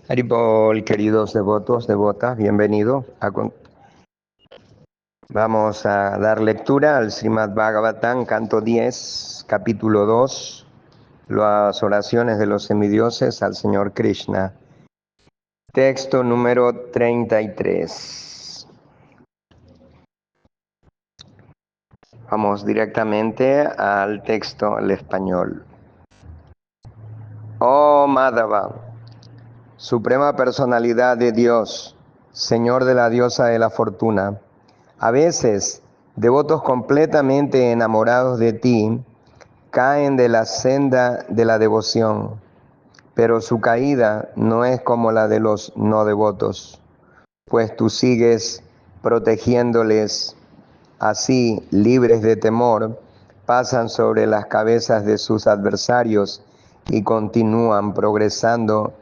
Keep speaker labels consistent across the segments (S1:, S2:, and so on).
S1: Haribol, queridos devotos, devotas, bienvenidos. Vamos a dar lectura al Srimad Bhagavatam, canto 10, capítulo 2, las oraciones de los semidioses al Señor Krishna. Texto número 33. Vamos directamente al texto, al español. Oh Madhava, Suprema Personalidad de Dios, Señor de la diosa de la fortuna. A veces, devotos completamente enamorados de ti caen de la senda de la devoción, pero su caída no es como la de los no devotos, pues tú sigues protegiéndoles. Así, libres de temor, pasan sobre las cabezas de sus adversarios y continúan progresando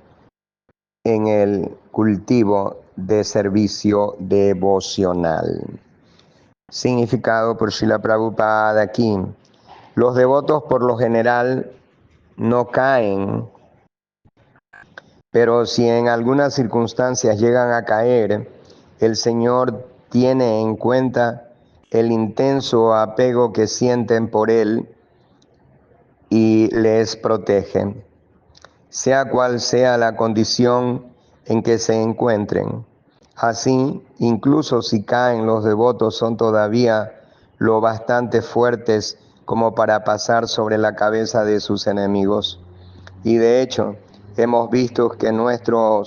S1: en el cultivo de servicio devocional. Significado por Srila Prabhupada aquí. Los devotos por lo general no caen, pero si en algunas circunstancias llegan a caer, el Señor tiene en cuenta el intenso apego que sienten por Él y les protege, sea cual sea la condición en que se encuentren. Así, incluso si caen, los devotos son todavía lo bastante fuertes como para pasar sobre la cabeza de sus enemigos. Y de hecho, hemos visto que nuestro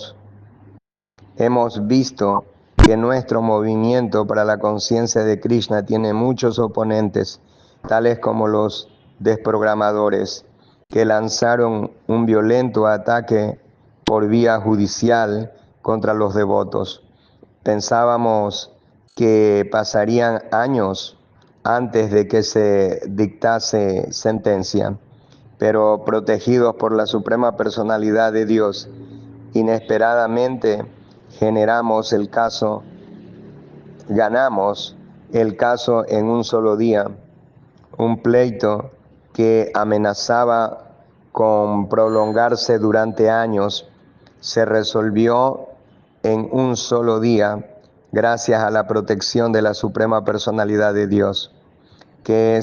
S1: movimiento para la conciencia de Krishna tiene muchos oponentes, tales como los desprogramadores, que lanzaron un violento ataque por vía judicial contra los devotos. Pensábamos que pasarían años antes de que se dictase sentencia, pero protegidos por la Suprema Personalidad de Dios, inesperadamente ganamos el caso en un solo día. Un pleito que amenazaba con prolongarse durante años se resolvió en un solo día gracias a la protección de la Suprema Personalidad de Dios, que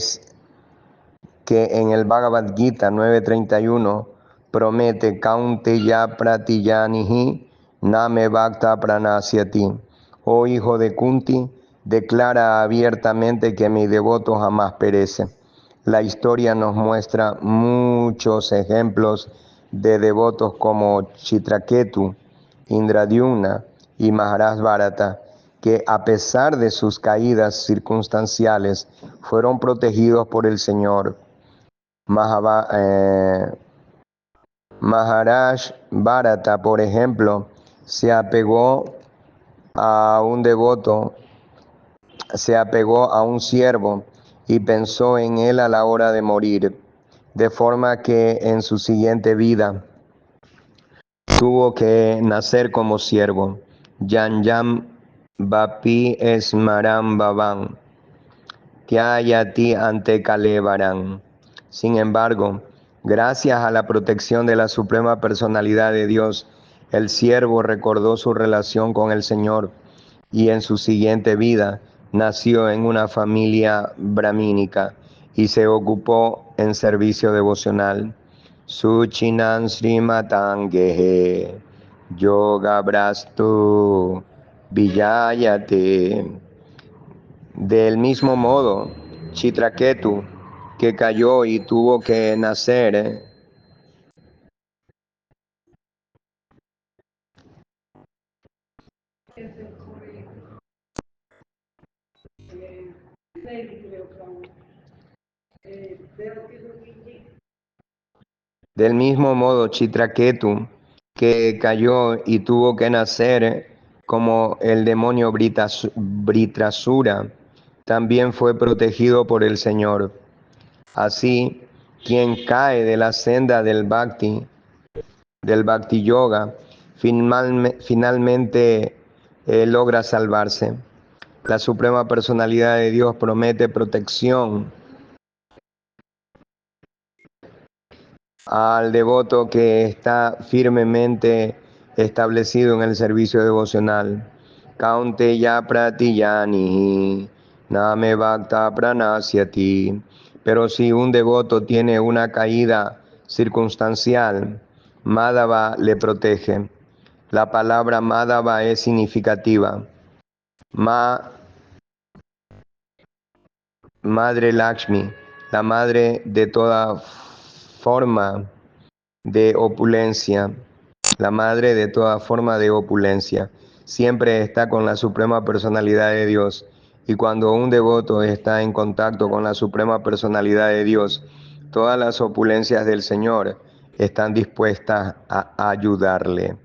S1: en el Bhagavad Gita 9:31 promete Kaunteya Pratiyanihi Name Bhakta Pranasyati. Oh hijo de Kunti, declara abiertamente que mi devoto jamás perece. La historia nos muestra muchos ejemplos de devotos como Chitraketu, Indradyumna y Maharaj Bharata, que a pesar de sus caídas circunstanciales fueron protegidos por el Señor. Maharaj Bharata, por ejemplo, se apegó a un siervo y pensó en él a la hora de morir, de forma que en su siguiente vida tuvo que nacer como siervo. Yam Vapi Esmaram Baban, Tyayati ante Kalevaran. Sin embargo, gracias a la protección de la Suprema Personalidad de Dios, el siervo recordó su relación con el Señor y en su siguiente vida nació en una familia brahmínica y se ocupó en servicio devocional. Suchinan Srimatangehe Yoga Brastu Vijayate. Del mismo modo, Chitraketu, que cayó y tuvo que nacer Del mismo modo, Chitraketu, que cayó y tuvo que nacer como el demonio Britrasura, también fue protegido por el Señor. Así, quien cae de la senda del Bhakti Yoga, finalmente logra salvarse. La Suprema Personalidad de Dios promete protección al devoto que está firmemente establecido en el servicio devocional. Kaunteya pratiyani name bhakta pranasyati. Pero si un devoto tiene una caída circunstancial, Madhava le protege. La palabra Madhava es significativa. Madre Lakshmi, la madre de toda forma de opulencia, la madre de toda forma de opulencia, siempre está con la suprema personalidad de Dios. Y cuando un devoto está en contacto con la suprema personalidad de Dios, todas las opulencias del Señor están dispuestas a ayudarle.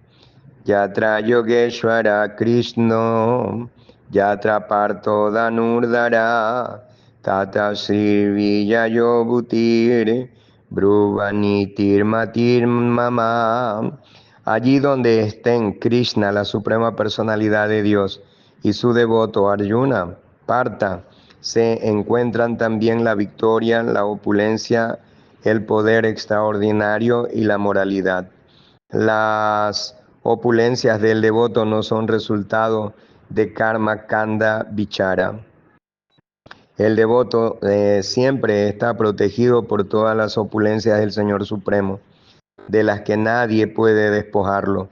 S1: Yatra Yogeshwara Krishna, Yatra Parto Danurdara, Tata Srivijayo Bhutir, Bruvanitir Matir Mama. Allí donde estén Krishna, la suprema personalidad de Dios, y su devoto Arjuna, Partha, se encuentran también la victoria, la opulencia, el poder extraordinario y la moralidad. Las opulencias del devoto no son resultado de karma kanda vichara. El devoto siempre está protegido por todas las opulencias del Señor Supremo, de las que nadie puede despojarlo.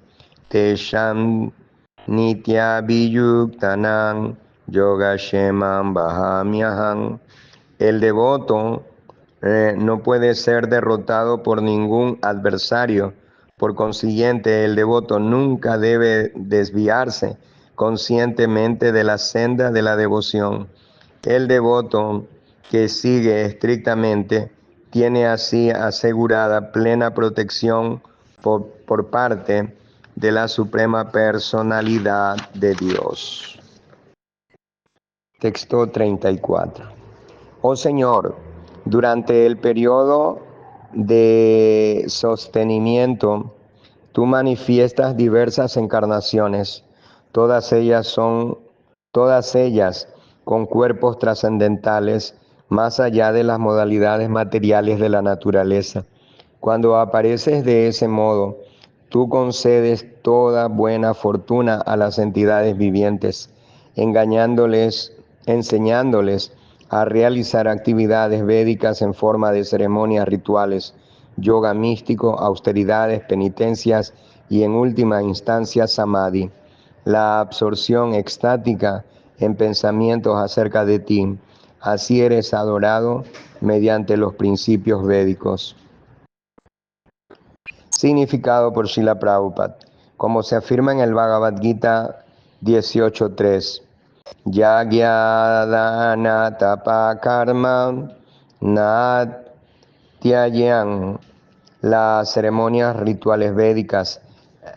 S1: Tesham nitya viyuktanam yogashemam bahamyaham. El devoto no puede ser derrotado por ningún adversario. Por consiguiente, el devoto nunca debe desviarse conscientemente de la senda de la devoción. El devoto que sigue estrictamente tiene así asegurada plena protección por parte de la suprema personalidad de Dios. Texto 34. Oh Señor, durante el periodo de sostenimiento, tú manifiestas diversas encarnaciones, todas ellas con cuerpos trascendentales, más allá de las modalidades materiales de la naturaleza. Cuando apareces de ese modo, tú concedes toda buena fortuna a las entidades vivientes, enseñándoles a realizar actividades védicas en forma de ceremonias rituales, yoga místico, austeridades, penitencias y en última instancia samadhi, la absorción extática en pensamientos acerca de ti. Así eres adorado mediante los principios védicos. Significado por Srila Prabhupada. Como se afirma en el Bhagavad Gita 18.3. Yagyadana tapa karma natyayan. Las ceremonias rituales védicas,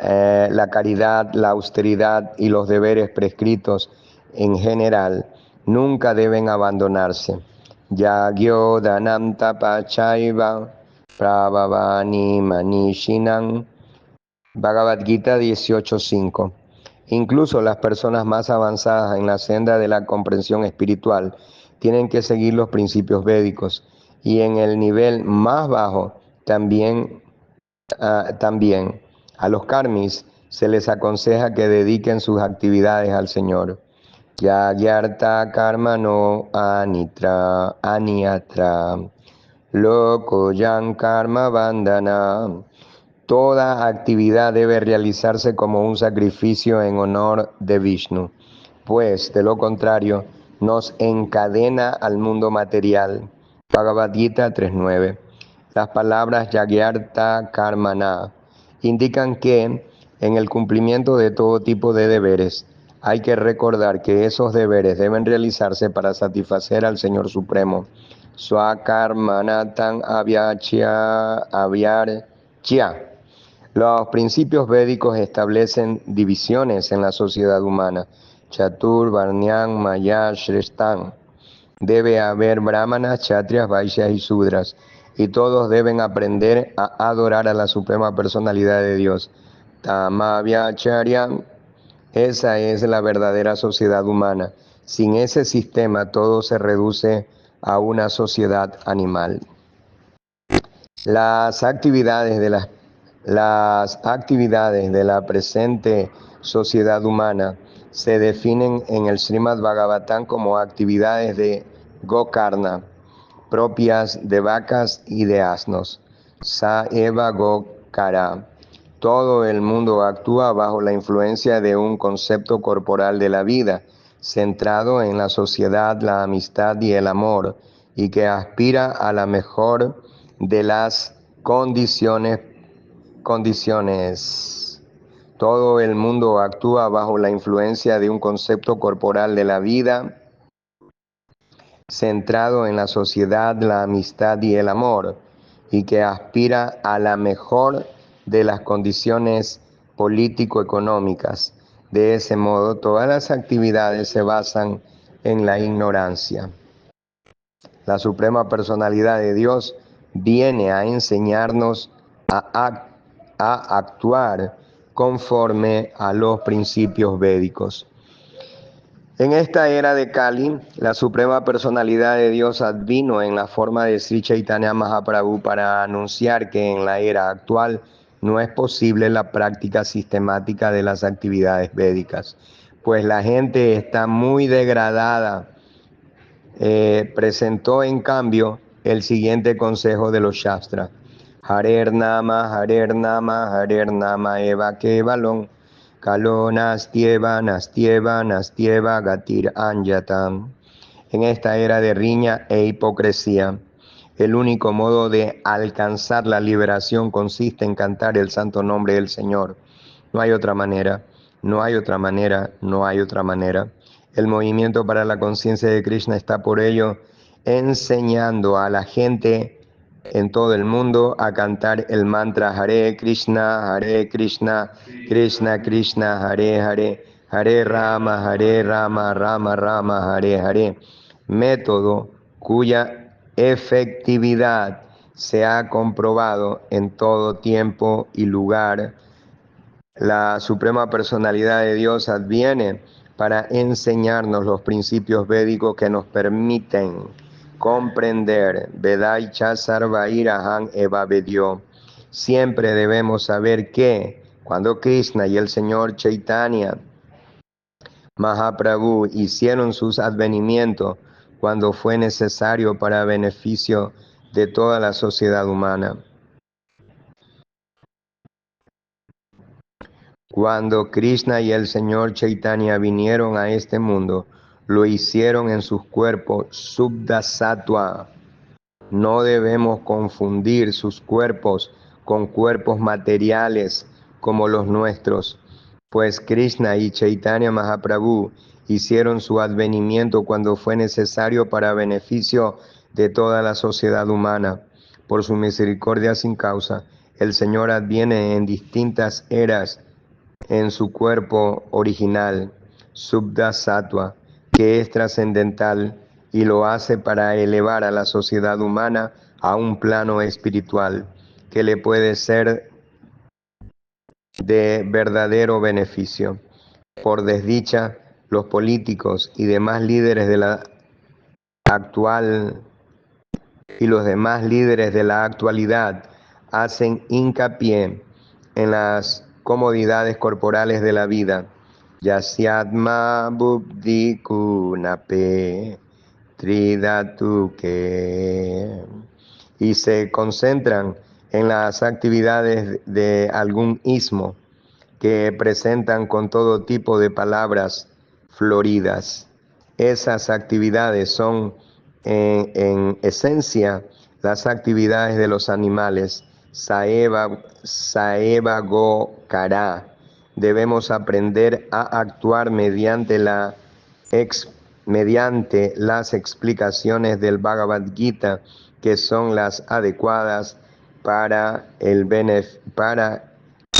S1: la caridad, la austeridad y los deberes prescritos en general nunca deben abandonarse. Yagyo danam tapa chaiva prabhavani manishinam. Bhagavad Gita 18.5. Incluso las personas más avanzadas en la senda de la comprensión espiritual tienen que seguir los principios védicos, y en el nivel más bajo también a los karmis se les aconseja que dediquen sus actividades al Señor. Yagyarta karma no anitra aniatra loko yan karma bandana. Toda actividad debe realizarse como un sacrificio en honor de Vishnu, pues de lo contrario nos encadena al mundo material. Bhagavad Gita 3.9. Las palabras Yagyarta Karmana indican que en el cumplimiento de todo tipo de deberes hay que recordar que esos deberes deben realizarse para satisfacer al Señor Supremo. Swakarmanatan avyarchya. Los principios védicos establecen divisiones en la sociedad humana. Chatur, Varnyan, Maya, Shresthan. Debe haber brahmanas, kshatriyas, vaishyas y sudras, y todos deben aprender a adorar a la suprema personalidad de Dios. Tamavyacharyan. Esa es la verdadera sociedad humana. Sin ese sistema todo se reduce a una sociedad animal. Las actividades Las actividades de la presente sociedad humana se definen en el Srimad Bhagavatam como actividades de Gokarna, propias de vacas y de asnos. Sa eva Gokara. Todo el mundo actúa bajo la influencia de un concepto corporal de la vida, centrado en la sociedad, la amistad y el amor, y que aspira a la mejor de las condiciones. Todo el mundo actúa bajo la influencia de un concepto corporal de la vida, centrado en la sociedad, la amistad y el amor, y que aspira a la mejor de las condiciones político-económicas. De ese modo, todas las actividades se basan en la ignorancia. La Suprema Personalidad de Dios viene a enseñarnos a actuar conforme a los principios védicos. En esta era de Kali, la Suprema Personalidad de Dios advino en la forma de Sri Chaitanya Mahaprabhu para anunciar que en la era actual no es posible la práctica sistemática de las actividades védicas, pues la gente está muy degradada. Presentó en cambio el siguiente consejo de los Shastra: Harer Nama, Harer Nama, Harer Nama Eva Kevalon, Kalo Nastieva, Nastieva, Nastieva Gatir Anjatam. En esta era de riña e hipocresía, el único modo de alcanzar la liberación consiste en cantar el santo nombre del Señor. No hay otra manera, no hay otra manera, no hay otra manera. El movimiento para la conciencia de Krishna está por ello enseñando a la gente en todo el mundo a cantar el mantra Hare Krishna, Krishna Krishna, Hare Hare, Hare Rama, Rama Rama, Hare Hare. Método cuya efectividad se ha comprobado en todo tiempo y lugar. La Suprema Personalidad de Dios adviene para enseñarnos los principios védicos que nos permiten comprender Vedaicha Sarvairaham Eva Vedyo. Siempre debemos saber que cuando Krishna y el Señor Chaitanya Mahaprabhu hicieron sus advenimientos, cuando fue necesario para beneficio de toda la sociedad humana. Cuando Krishna y el Señor Chaitanya vinieron a este mundo, lo hicieron en sus cuerpos Subdha Sattva. No debemos confundir sus cuerpos con cuerpos materiales como los nuestros, pues Krishna y Chaitanya Mahaprabhu hicieron su advenimiento cuando fue necesario para beneficio de toda la sociedad humana. Por su misericordia sin causa, el Señor adviene en distintas eras en su cuerpo original, Subdha Sattva, que es trascendental, y lo hace para elevar a la sociedad humana a un plano espiritual que le puede ser de verdadero beneficio. Por desdicha, los políticos y demás líderes de la actual y los demás líderes de la actualidad hacen hincapié en las comodidades corporales de la vida. Yasyatma buddhi kunape tridatuke. Y se concentran en las actividades de algún ismo que presentan con todo tipo de palabras floridas. Esas actividades son en esencia las actividades de los animales. Saeva go kara. Debemos aprender a actuar mediante las explicaciones del Bhagavad Gita, que son las adecuadas para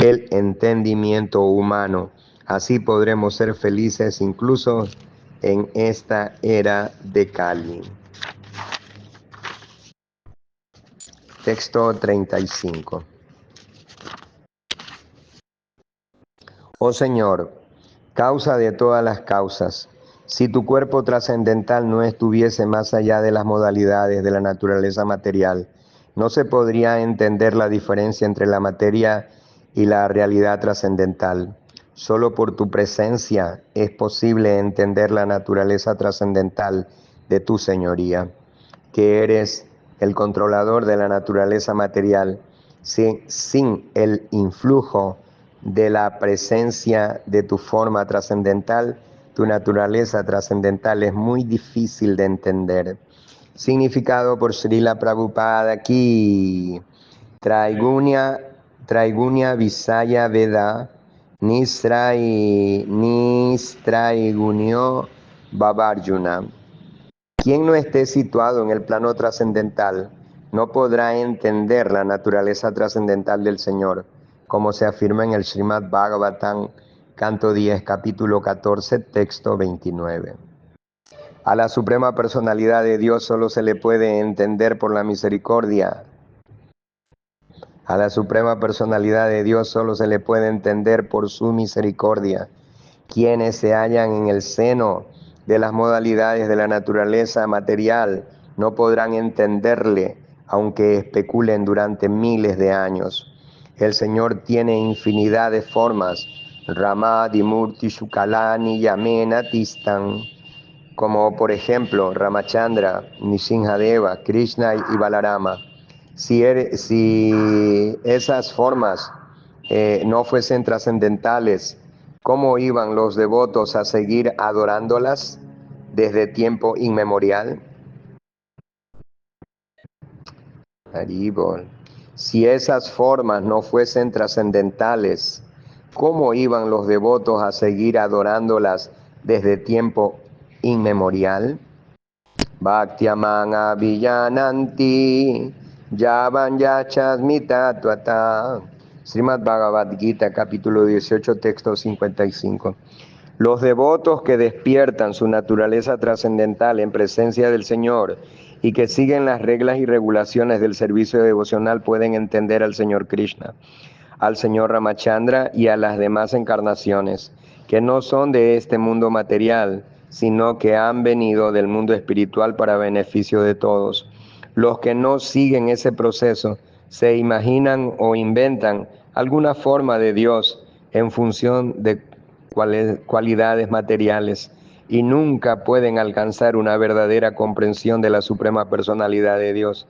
S1: el entendimiento humano. Así podremos ser felices incluso en esta era de Kali. Texto 35. Oh Señor, causa de todas las causas, si tu cuerpo trascendental no estuviese más allá de las modalidades de la naturaleza material, no se podría entender la diferencia entre la materia y la realidad trascendental. Solo por tu presencia es posible entender la naturaleza trascendental de tu señoría, que eres el controlador de la naturaleza material. Sin el influjo de la presencia de tu forma trascendental, tu naturaleza trascendental es muy difícil de entender. Significado por Srila Prabhupada aquí. Traigunya Visaya Veda Nistraigunyo Babarjuna. Quien no esté situado en el plano trascendental no podrá entender la naturaleza trascendental del Señor, como se afirma en el Srimad Bhagavatam, canto 10, capítulo 14, texto 29. A la Suprema Personalidad de Dios solo se le puede entender por la misericordia. A la Suprema Personalidad de Dios solo se le puede entender por su misericordia. Quienes se hallan en el seno de las modalidades de la naturaleza material no podrán entenderle, aunque especulen durante miles de años. El Señor tiene infinidad de formas, Ramadi Murti Shukalani Yamena Tistan, como por ejemplo Ramachandra, Nishingadeva, Krishna y Balarama. Si esas formas no fuesen trascendentales, ¿cómo iban los devotos a seguir adorándolas desde tiempo inmemorial? Haribol. Si esas formas no fuesen trascendentales, ¿cómo iban los devotos a seguir adorándolas desde tiempo inmemorial? Bhaktiamang Abhiyananti Yavan Yachasmita Tuata. Srimad Bhagavad Gita, capítulo 18, texto 55. Los devotos que despiertan su naturaleza trascendental en presencia del Señor y que siguen las reglas y regulaciones del servicio devocional pueden entender al Señor Krishna, al Señor Ramachandra y a las demás encarnaciones, que no son de este mundo material, sino que han venido del mundo espiritual para beneficio de todos. Los que no siguen ese proceso se imaginan o inventan alguna forma de Dios en función de cualidades materiales y nunca pueden alcanzar una verdadera comprensión de la suprema personalidad de Dios.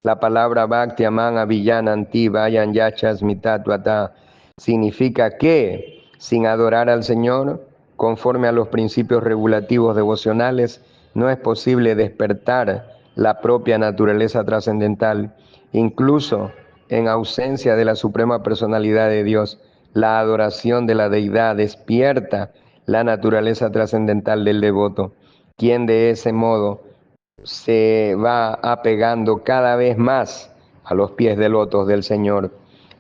S1: La palabra Bhaktiamang Abhiyananti Vayan Yachas Mitattvata significa que, sin adorar al Señor, conforme a los principios regulativos devocionales, no es posible despertar la propia naturaleza trascendental. Incluso en ausencia de la suprema personalidad de Dios, la adoración de la deidad despierta la naturaleza trascendental del devoto, quien de ese modo se va apegando cada vez más a los pies de lotos del Señor.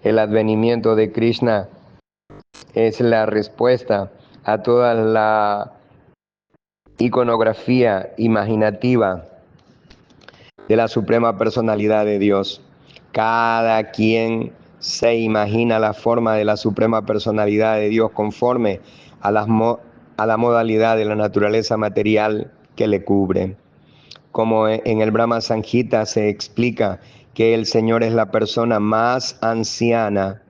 S1: El advenimiento de Krishna es la respuesta a toda la iconografía imaginativa de la suprema personalidad de Dios. Cada quien se imagina la forma de la suprema personalidad de Dios conforme a la modalidad de la naturaleza material que le cubre. Como en el Brahma Samhita se explica que el Señor es la persona más anciana,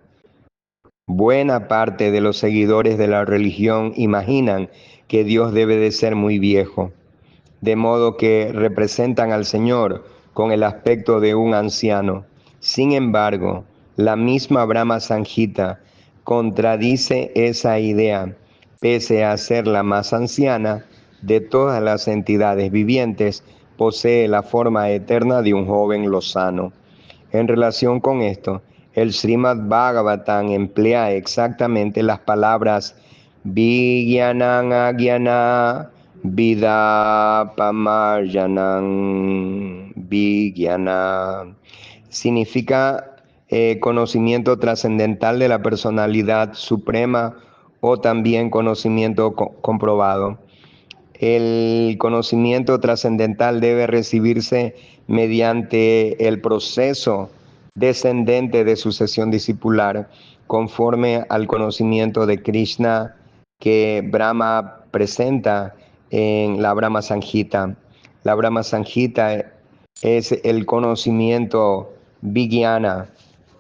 S1: buena parte de los seguidores de la religión imaginan que Dios debe de ser muy viejo, de modo que representan al Señor con el aspecto de un anciano. Sin embargo, la misma Brahma Samhita contradice esa idea, pese a ser la más anciana de todas las entidades vivientes, posee la forma eterna de un joven lozano. En relación con esto, el Srimad Bhagavatam emplea exactamente las palabras Vigyanam Agyana Vidapamarjanam Vigyana. Significa conocimiento trascendental de la personalidad suprema o también conocimiento comprobado. El conocimiento trascendental debe recibirse mediante el proceso descendente de sucesión discipular, conforme al conocimiento de Krishna que Brahma presenta en la Brahma Samhita. La Brahma Samhita es el conocimiento Vijnana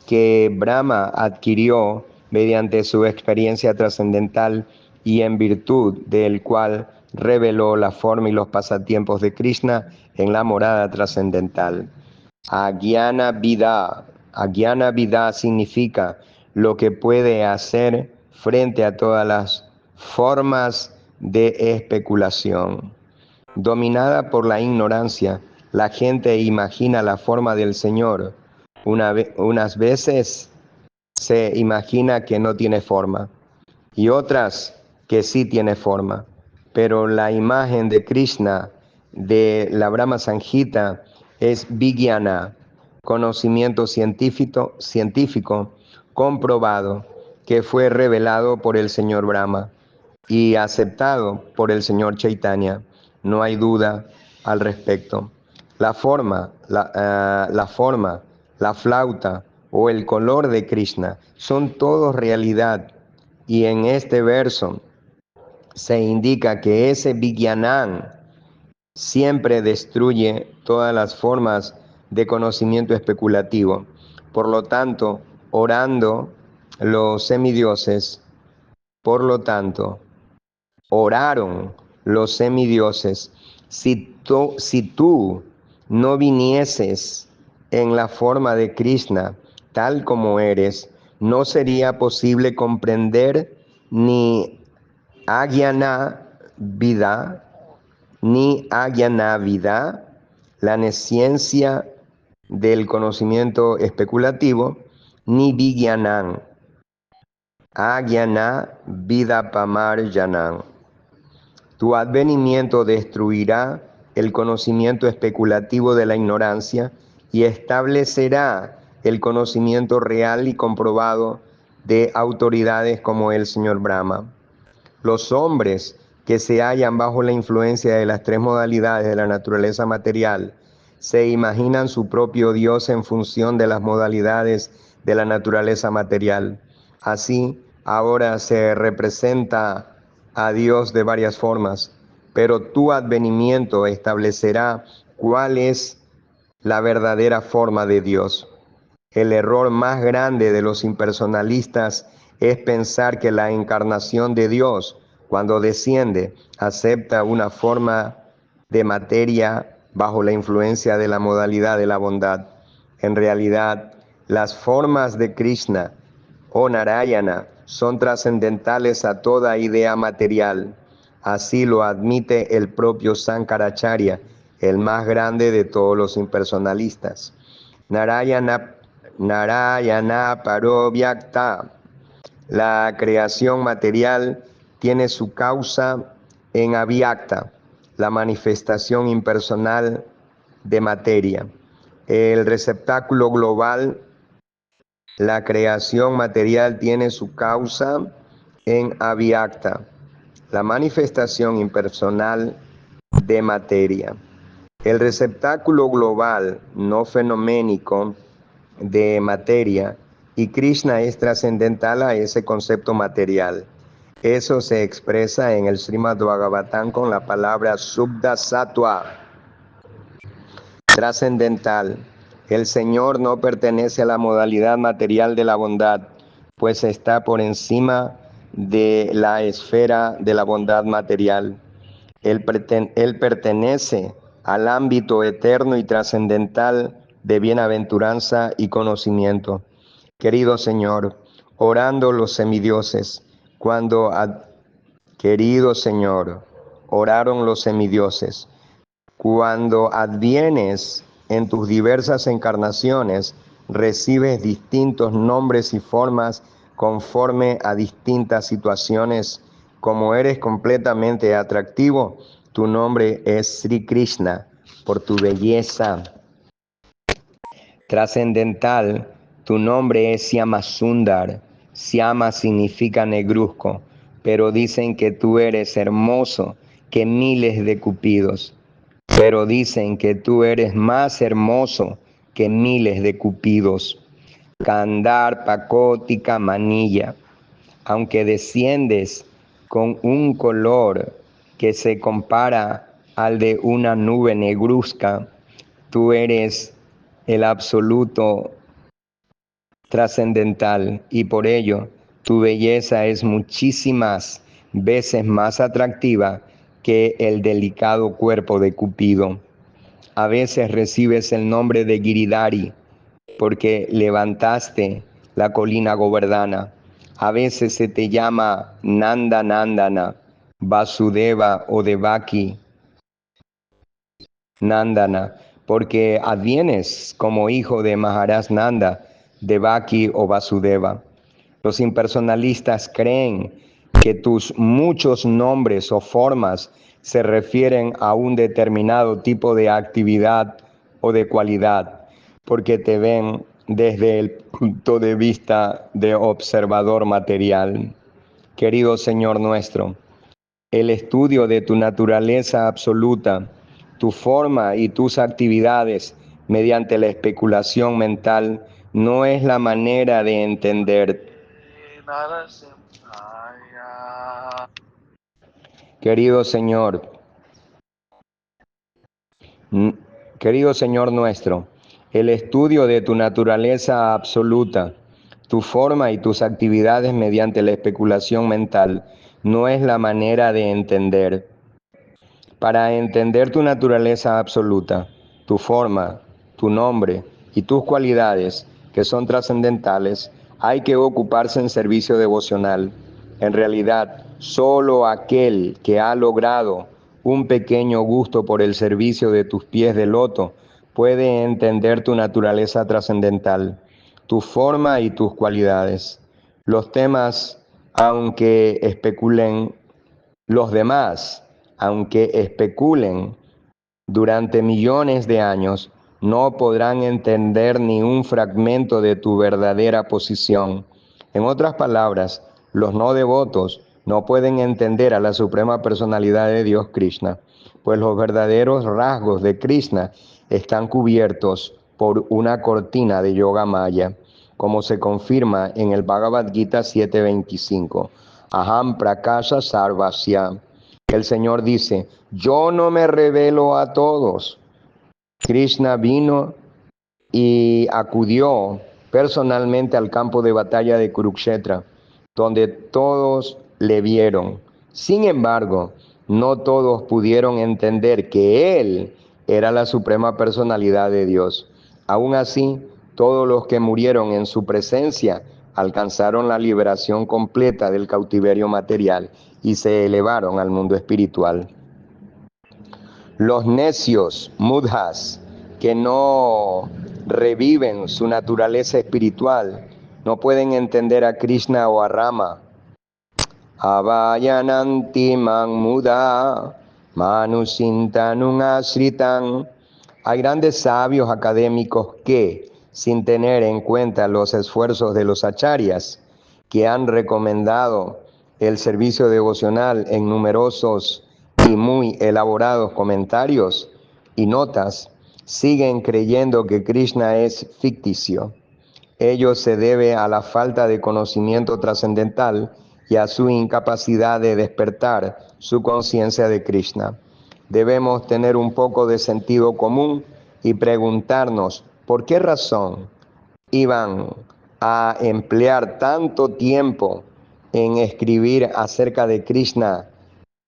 S1: que Brahma adquirió mediante su experiencia trascendental y en virtud del cual reveló la forma y los pasatiempos de Krishna en la morada trascendental. Agyana Vida. Agyana Vida significa lo que puede hacer frente a todas las formas de especulación. Dominada por la ignorancia, la gente imagina la forma del Señor. Unas veces se imagina que no tiene forma y otras que sí tiene forma. Pero la imagen de Krishna, de la Brahma Sanghita, es Vijnana, conocimiento científico comprobado que fue revelado por el Señor Brahma y aceptado por el Señor Chaitanya. No hay duda al respecto. La forma, la flauta o el color de Krishna son todos realidad. Y en este verso se indica que ese Vijnanan siempre destruye todas las formas de conocimiento especulativo. Por lo tanto, orando los semidioses, por lo tanto, oraron los semidioses. Si tú no vinieses en la forma de Krishna, tal como eres, no sería posible comprender ni Agyana Vida, ni Agyana Vida, la nesciencia del conocimiento especulativo, ni Vijnanan, Agyana Vida Pamarjanan. Tu advenimiento destruirá el conocimiento especulativo de la ignorancia y establecerá el conocimiento real y comprobado de autoridades como el Señor Brahma. Los hombres que se hallan bajo la influencia de las tres modalidades de la naturaleza material se imaginan su propio Dios en función de las modalidades de la naturaleza material. Así, ahora se representa a Dios de varias formas, pero tu advenimiento establecerá cuál es la verdadera forma de Dios. El error más grande de los impersonalistas es pensar que la encarnación de Dios, cuando desciende, acepta una forma de materia bajo la influencia de la modalidad de la bondad. En realidad, las formas de Krishna o Narayana son trascendentales a toda idea material. Así lo admite el propio Sankaracharya, el más grande de todos los impersonalistas. Narayana Parovyakta. La creación material tiene su causa en Avyakta, la manifestación impersonal de materia. El receptáculo global, la creación material tiene su causa en Avyakta, la manifestación impersonal de materia. El receptáculo global no fenoménico de materia y Krishna es trascendental a ese concepto material. Eso se expresa en el Srimad Bhagavatam con la palabra Subda Sattva, trascendental. El Señor no pertenece a la modalidad material de la bondad, pues está por encima de la esfera de la bondad material. Él pertenece al ámbito eterno y trascendental de bienaventuranza y conocimiento. Querido Señor, orando los semidioses, querido Señor, oraron los semidioses, cuando advienes en tus diversas encarnaciones, recibes distintos nombres y formas conforme a distintas situaciones. Como eres completamente atractivo, tu nombre es Sri Krishna, por tu belleza trascendental. Tu nombre es Syama Sundar. Syama significa negruzco, pero dicen que tú eres hermoso que miles de cupidos. Pero dicen que tú eres más hermoso que miles de cupidos. Kandar Pakótica Manilla. Aunque desciendes con un color que se compara al de una nube negruzca, tú eres el absoluto trascendental y por ello Tu belleza es muchísimas veces más atractiva que el delicado cuerpo de Cupido. A veces recibes el nombre de Giridhari porque levantaste la colina Govardhana. A veces se te llama Nanda Nandana, Vasudeva o Devaki Nandana, porque advienes como hijo de Maharaj Nanda, Devaki o Vasudeva. Los impersonalistas creen que tus muchos nombres o formas se refieren a un determinado tipo de actividad o de cualidad, porque te ven desde el punto de vista de observador material. Querido Señor nuestro, el estudio de tu naturaleza absoluta, tu forma y tus actividades mediante la especulación mental no es la manera de entender. Querido Señor, querido Señor nuestro, el estudio de tu naturaleza absoluta, tu forma y tus actividades mediante la especulación mental no es la manera de entender. Para entender tu naturaleza absoluta, tu forma, tu nombre y tus cualidades, que son trascendentales, hay que ocuparse en servicio devocional. En realidad, solo aquel que ha logrado un pequeño gusto por el servicio de tus pies de loto puede entender tu naturaleza trascendental, tu forma y tus cualidades. Los temas, aunque especulen los demás, aunque especulen durante millones de años, no podrán entender ni un fragmento de tu verdadera posición. En otras palabras, los no devotos no pueden entender a la Suprema Personalidad de Dios Krishna, pues los verdaderos rasgos de Krishna están cubiertos por una cortina de yoga maya, como se confirma en el Bhagavad Gita 7.25. Aham prakasha sarvasya. El Señor dice, yo no me revelo a todos. Krishna vino y acudió personalmente al campo de batalla de Kurukshetra, donde todos le vieron. Sin embargo, no todos pudieron entender que Él era la suprema personalidad de Dios. Aún así, todos los que murieron en su presencia alcanzaron la liberación completa del cautiverio material y se elevaron al mundo espiritual. Los necios, mudhas, que no reviven su naturaleza espiritual, no pueden entender a Krishna o a Rama. Avayananti man muda, manusintanun asritan. Hay grandes sabios académicos que, sin tener en cuenta los esfuerzos de los acharyas, que han recomendado el servicio devocional en numerosos y muy elaborados comentarios y notas, siguen creyendo que Krishna es ficticio. Ello se debe a la falta de conocimiento trascendental y a su incapacidad de despertar su conciencia de Krishna. Debemos tener un poco de sentido común y preguntarnos por qué razón iban a emplear tanto tiempo en escribir acerca de Krishna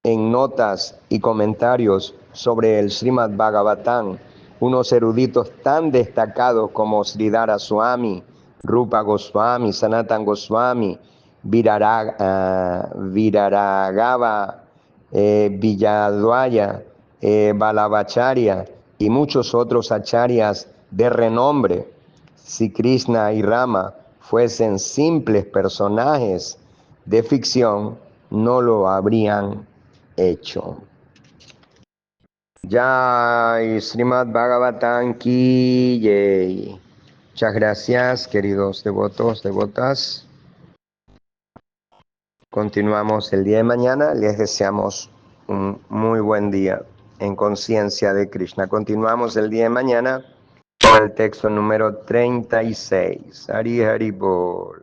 S1: en notas y comentarios sobre el Srimad Bhagavatam, unos eruditos tan destacados como Sridhara Swami, Rupa Goswami, Sanatan Goswami, Viraragava, Villadvaya, Balabacharya y muchos otros acharyas de renombre. Si Krishna y Rama fuesen simples personajes de ficción, no lo habrían hecho. Jai Srimad Bhagavatam ki jai. Muchas gracias, queridos devotos, devotas. Continuamos el día de mañana. Les deseamos un muy buen día en conciencia de Krishna. Continuamos el día de mañana con el texto número 36. Hari Hari Bol.